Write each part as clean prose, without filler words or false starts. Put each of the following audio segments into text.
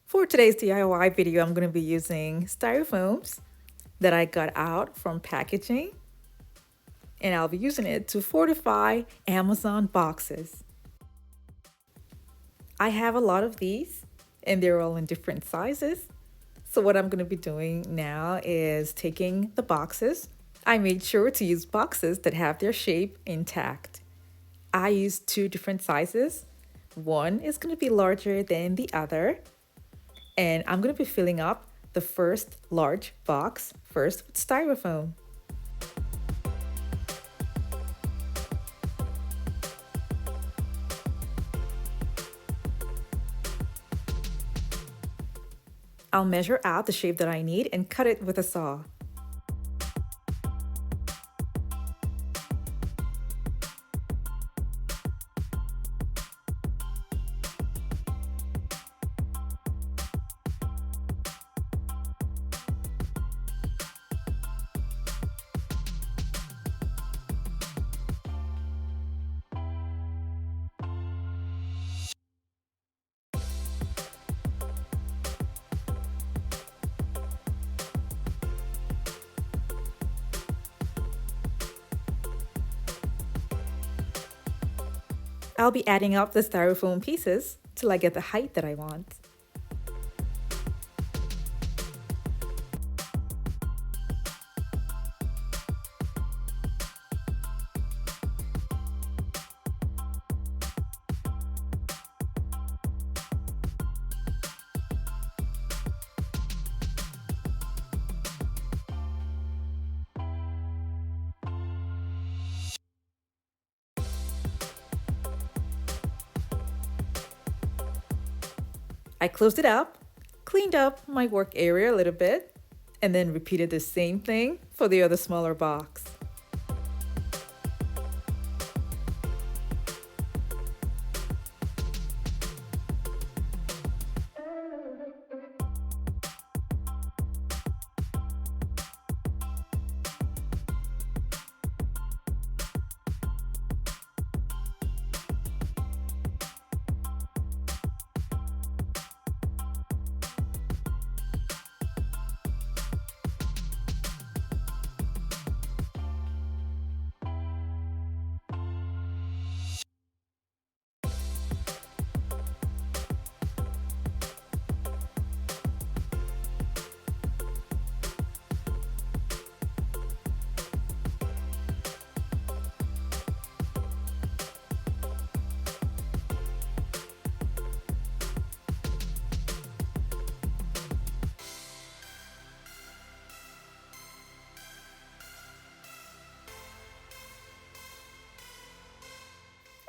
For today's DIY video, I'm going to be using styrofoams that I got out from packaging, and I'll be using it to fortify Amazon boxes. I have a lot of these, and they're all in different sizes. So what I'm going to be doing now is taking the boxes. I made sure to use boxes that have their shape intact. I used two different sizes. One is going to be larger than the other. And I'm going to be filling up the first large box first with styrofoam. I'll measure out the shape that I need and cut it with a saw. I'll be adding up the styrofoam pieces till I get the height that I want. I closed it up, cleaned up my work area a little bit, and then repeated the same thing for the other smaller box.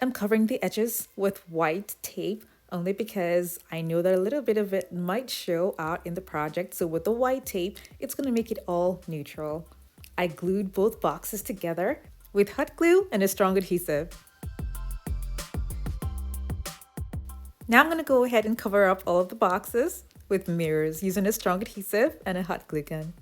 I'm covering the edges with white tape only because I know that a little bit of it might show out in the project. So with the white tape, it's going to make it all neutral. I glued both boxes together with hot glue and a strong adhesive. Now I'm going to go ahead and cover up all of the boxes with mirrors using a strong adhesive and a hot glue gun.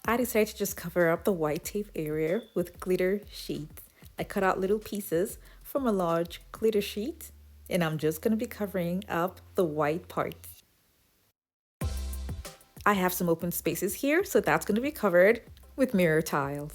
I decided to just cover up the white tape area with glitter sheets. I cut out little pieces from a large glitter sheet, and I'm just going to be covering up the white parts. I have some open spaces here, so that's going to be covered with mirror tiles.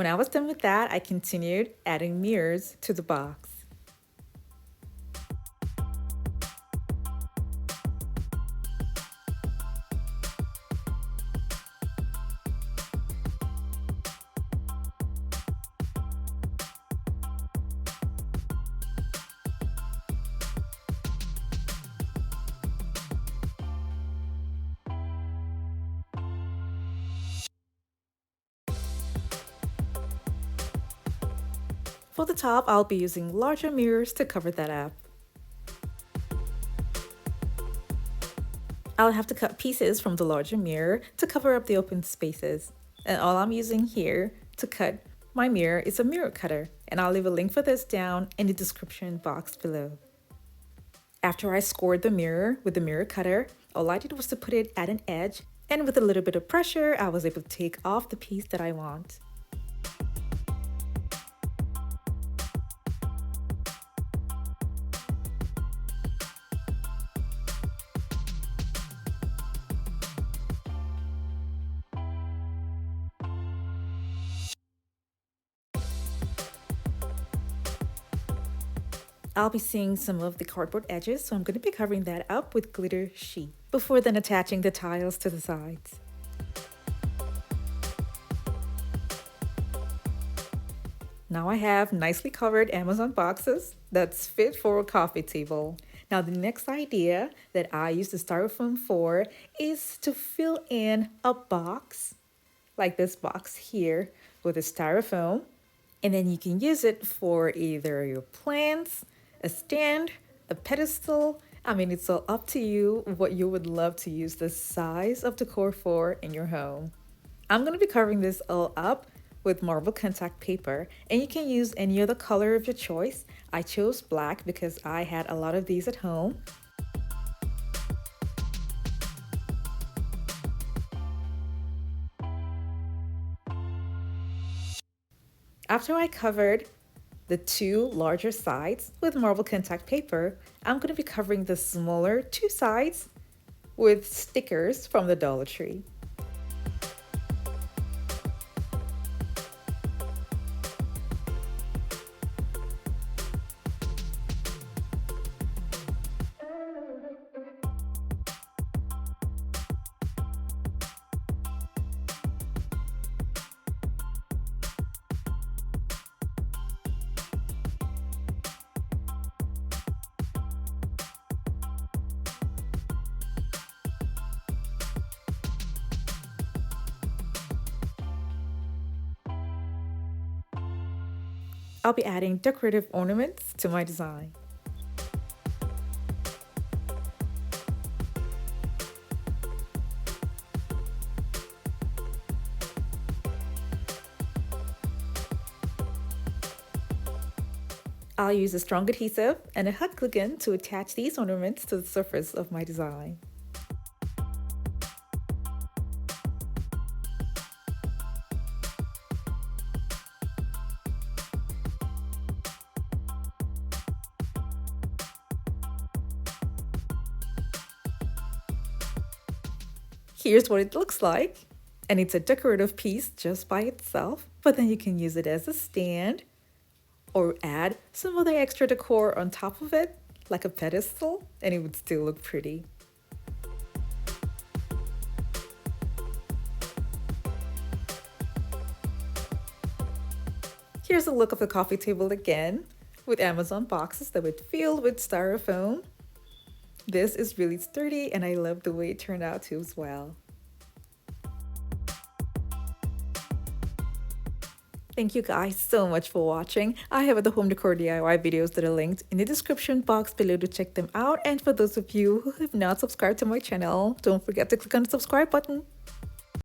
When I was done with that, I continued adding mirrors to the box. For the top, I'll be using larger mirrors to cover that up. I'll have to cut pieces from the larger mirror to cover up the open spaces. And all I'm using here to cut my mirror is a mirror cutter, and I'll leave a link for this down in the description box below. After I scored the mirror with the mirror cutter, all I did was to put it at an edge, and with a little bit of pressure, I was able to take off the piece that I want. I'll be seeing some of the cardboard edges, so I'm going to be covering that up with glitter sheet before then attaching the tiles to the sides. Now I have nicely covered Amazon boxes that's fit for a coffee table. Now the next idea that I use the styrofoam for is to fill in a box, like this box here, with a styrofoam. And then you can use it for either your plants, a stand, a pedestal. I mean, it's all up to you what you would love to use this size of decor for in your home. I'm going to be covering this all up with marble contact paper, and you can use any other color of your choice. I chose black because I had a lot of these at home. After I covered the two larger sides with marble contact paper, I'm going to be covering the smaller two sides with stickers from the Dollar Tree. I'll be adding decorative ornaments to my design. I'll use a strong adhesive and a hot glue gun to attach these ornaments to the surface of my design. Here's what it looks like, and it's a decorative piece just by itself, but then you can use it as a stand or add some other extra decor on top of it, like a pedestal, and it would still look pretty. Here's a look of the coffee table again, with Amazon boxes that were filled with styrofoam. This is really sturdy, and I love the way it turned out too as well. Thank you guys so much for watching. I have other home decor DIY videos that are linked in the description box below to check them out. And for those of you who have not subscribed to my channel, don't forget to click on the subscribe button.